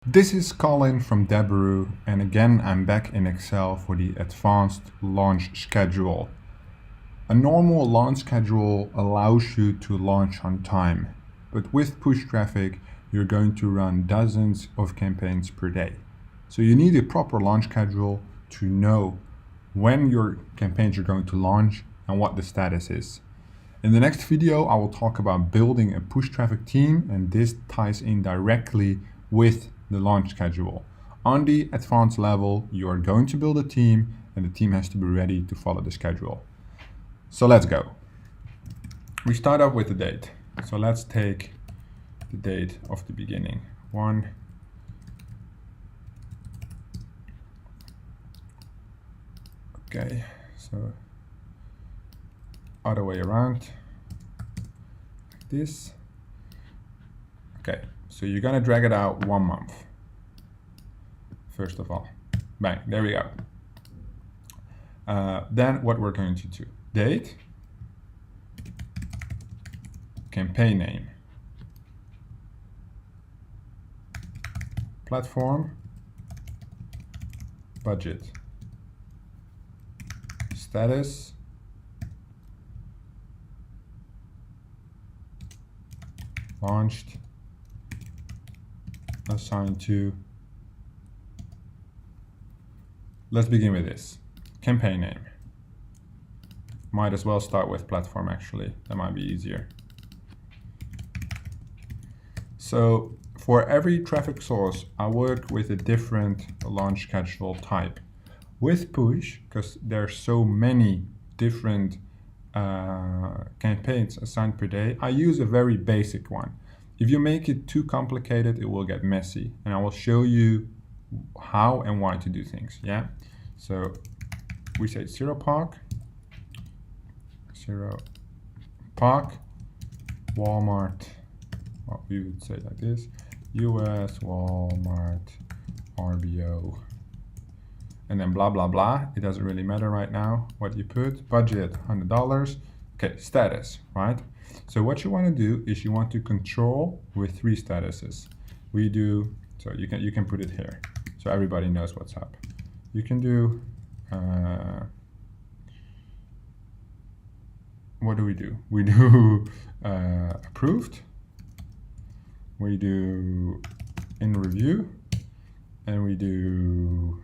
This is Colin from Debaru, and again I'm back in Excel for the advanced launch schedule. A normal launch schedule allows you to launch on time, but with push traffic you're going to run dozens of campaigns per day. So you need a proper launch schedule to know when your campaigns are going to launch and what the status is. In the next video I will talk about building a push traffic team, and this ties in directly with the launch schedule. On the advanced level, you are going to build a team, and the team has to be ready to follow the schedule. So let's go. We start off with the date. So let's take the date of the beginning. Okay, so other way around, like this. Okay, so you're gonna drag it out 1 month. First of all, bang, there we go. Then what we're going to do, date, campaign name, platform, budget, status, launched, assigned to. Let's begin with this. Campaign name. Might as well start with platform actually, that might be easier. So for every traffic source, I work with a different launch schedule type. With push, because there are so many different campaigns assigned per day, I use a very basic one. If you make it too complicated, it will get messy, and I will show you how and why to do things. Yeah, so we say zero park, Walmart, what we would say like this, US Walmart RBO, and then blah blah blah. It doesn't really matter right now what you put. Budget $100. Okay, status, right? So what you want to do is you want to control with 3 statuses. We do, so you can put it here so everybody knows what's up. You can do what do? We do approved, we do in review, and we do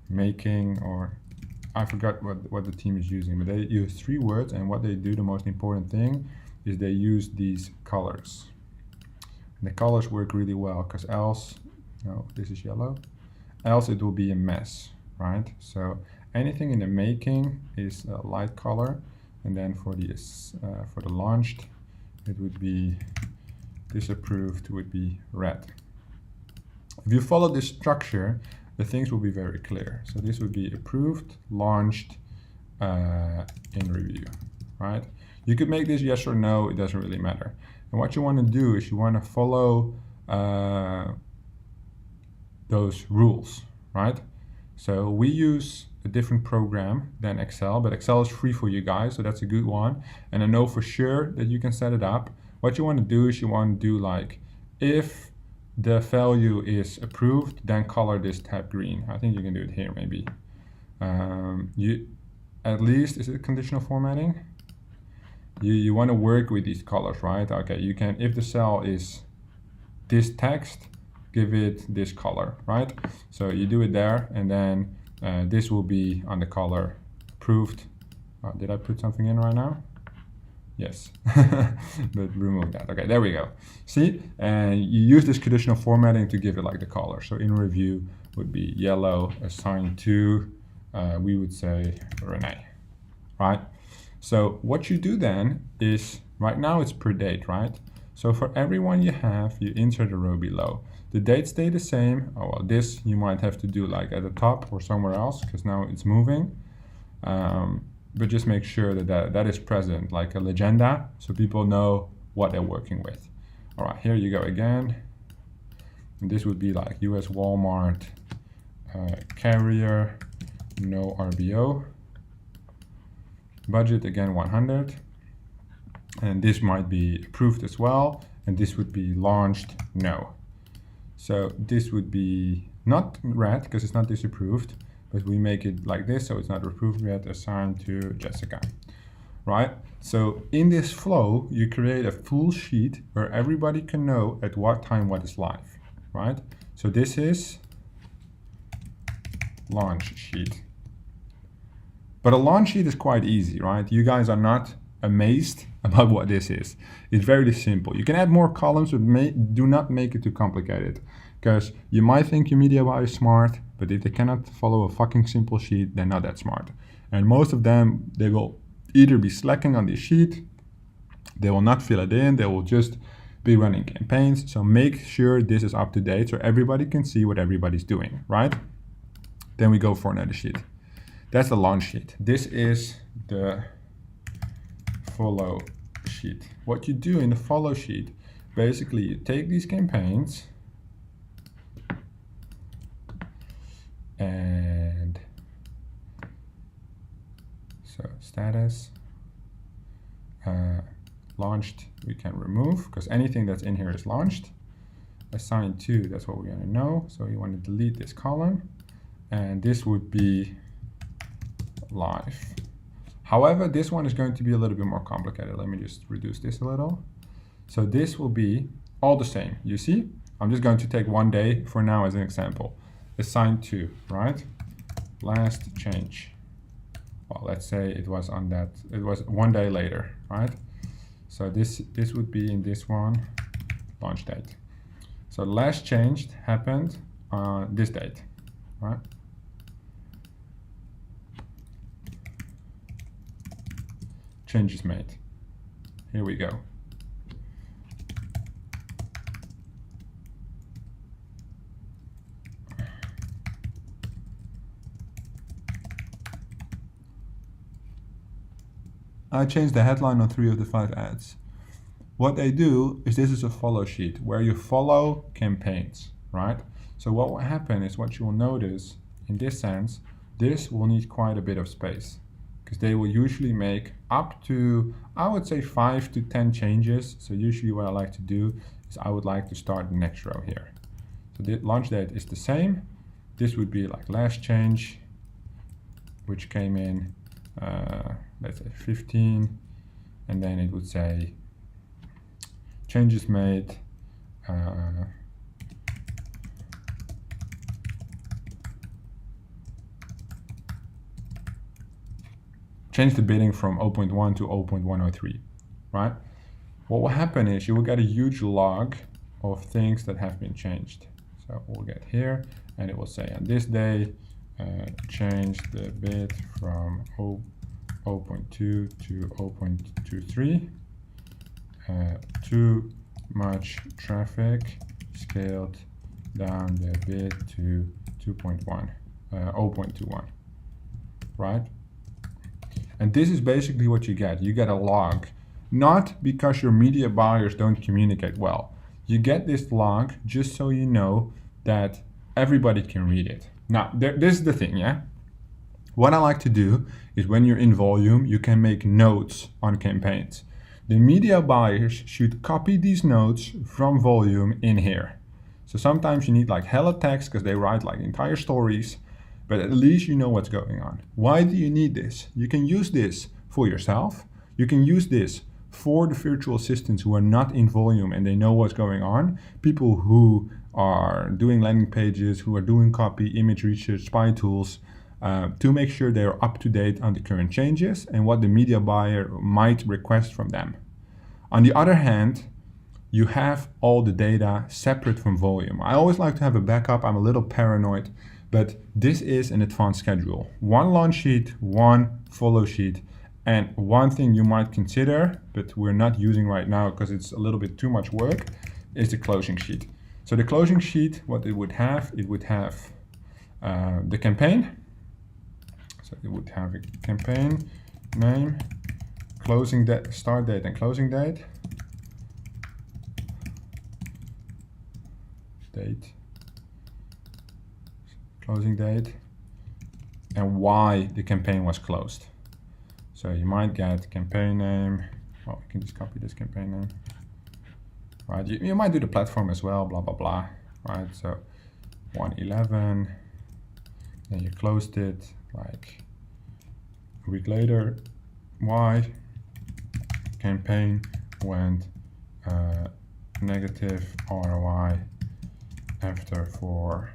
making, or I forgot what the team is using, but they use 3 words, and what they do, the most important thing, is they use these colors. And the colors work really well, because else, no, this is yellow, else it will be a mess, right? So anything in the making is a light color, and then for the launched, it would be disapproved, would be red. If you follow this structure, the things will be very clear. So this would be approved, launched, in review, right? You could make this yes or no, it doesn't really matter. And what you want to do is you want to follow those rules, right? So we use a different program than Excel, but Excel is free for you guys, so that's a good one. And I know for sure that you can set it up. What you want to do is you want to do like, if the value is approved, then color this tab green. I think you can do it here maybe. You at least, is it conditional formatting? You want to work with these colors, right? Okay, you can, if the cell is this text, give it this color, right? So you do it there, and then this will be on the color approved. Did I put something in right now? Yes, but remove that. Okay, there we go. See, and you use this conditional formatting to give it like the color. So in review would be yellow, assigned to, we would say Renee, right? So what you do then is, right now it's per date, right? So for everyone you have, you insert a row below. The dates stay the same. Oh, well, this you might have to do like at the top or somewhere else, because now it's moving. But just make sure that is present, like a legenda, so people know what they're working with. All right, here you go again. And this would be like US Walmart carrier, no RBO. Budget again 100. And this might be approved as well. And this would be launched, no. So this would be not red because it's not disapproved, but we make it like this so it's not approved yet, assigned to Jessica, right? So in this flow, you create a full sheet where everybody can know at what time what is live, right? So this is launch sheet. But a launch sheet is quite easy, right? You guys are not amazed about what this is. It's very simple. You can add more columns, but do not make it too complicated, because you might think your media buyer is smart, but if they cannot follow a fucking simple sheet, they're not that smart. And most of them, they will either be slacking on this sheet, they will not fill it in, they will just be running campaigns. So make sure this is up to date so everybody can see what everybody's doing, right? Then we go for another sheet. That's the launch sheet. This is the follow sheet. What you do in the follow sheet, basically you take these campaigns and so status, launched we can remove because anything that's in here is launched. Assigned to, that's what we're going to know. So you want to delete this column, and this would be live. However, this one is going to be a little bit more complicated. Let me just reduce this a little. So this will be all the same. You see, I'm just going to take one day for now as an example. Assigned to, right? Last change. Well, let's say it was on that, it was 1 day later, right? So this would be in this one, launch date. So last changed happened on this date, right? Changes made. Here we go. I changed the headline on 3 of the 5 ads. What they do is this is a follow sheet where you follow campaigns, right? So what will happen is what you will notice in this sense, this will need quite a bit of space because they will usually make up to, I would say 5 to 10 changes. So usually what I like to do is I would like to start the next row here. So the launch date is the same. This would be like last change, which came in, let's say 15, and then it would say changes made, change the bidding from 0.1 to 0.103, right? What will happen is you will get a huge log of things that have been changed. So we'll get here, and it will say on this day, change the bid from 0.2 to 0.23. Too much traffic, scaled down the bid to 0.21, right? And this is basically what you get. You get a log, not because your media buyers don't communicate well. You get this log just so you know that everybody can read it. Now, this is the thing, yeah? What I like to do is when you're in volume, you can make notes on campaigns. The media buyers should copy these notes from volume in here. So sometimes you need like hella text because they write like entire stories, but at least you know what's going on. Why do you need this? You can use this for yourself. You can use this for the virtual assistants who are not in volume and they know what's going on. People who are doing landing pages, who are doing copy, image research, spy tools, to make sure they're up to date on the current changes and what the media buyer might request from them. On the other hand, you have all the data separate from volume. I always like to have a backup. I'm a little paranoid, but this is an advanced schedule. One launch sheet, one follow sheet, and one thing you might consider, but we're not using right now because it's a little bit too much work, is the closing sheet. So the closing sheet, what it would have the campaign. So it would have a campaign name, closing date, start date and closing date. Closing date, and why the campaign was closed. So you might get campaign name. Well, you can just copy this campaign name. Right, you might do the platform as well, blah, blah, blah. right? So 111, then you closed it like a week later. Why? Campaign went negative ROI after for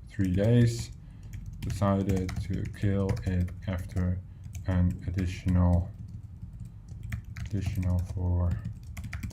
3 days. Decided to kill it after an additional 4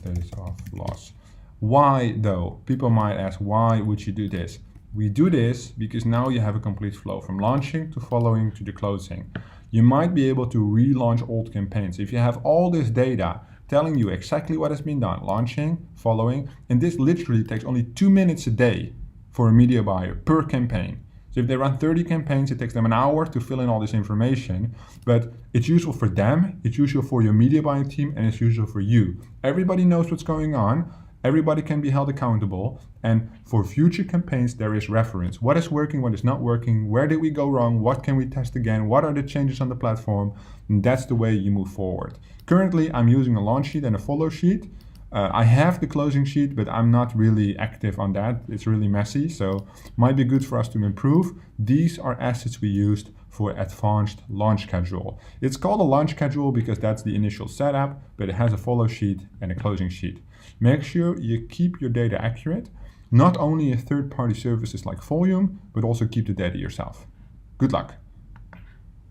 days of loss. Why though? People might ask, why would you do this? We do this because now you have a complete flow from launching to following to the closing. You might be able to relaunch old campaigns. If you have all this data telling you exactly what has been done, launching, following, and this literally takes only 2 minutes a day for a media buyer per campaign. So if they run 30 campaigns, it takes them an hour to fill in all this information, but it's useful for them, it's useful for your media buying team, and it's useful for you. Everybody knows what's going on, everybody can be held accountable, and for future campaigns, there is reference. What is working, what is not working, where did we go wrong, what can we test again, what are the changes on the platform, and that's the way you move forward. Currently, I'm using a launch sheet and a follow sheet. I have the closing sheet, but I'm not really active on that. It's really messy, so might be good for us to improve. These are assets we used for advanced launch schedule. It's called a launch schedule because that's the initial setup, but it has a follow sheet and a closing sheet. Make sure you keep your data accurate, not only in third-party services like Volume, but also keep the data yourself. Good luck.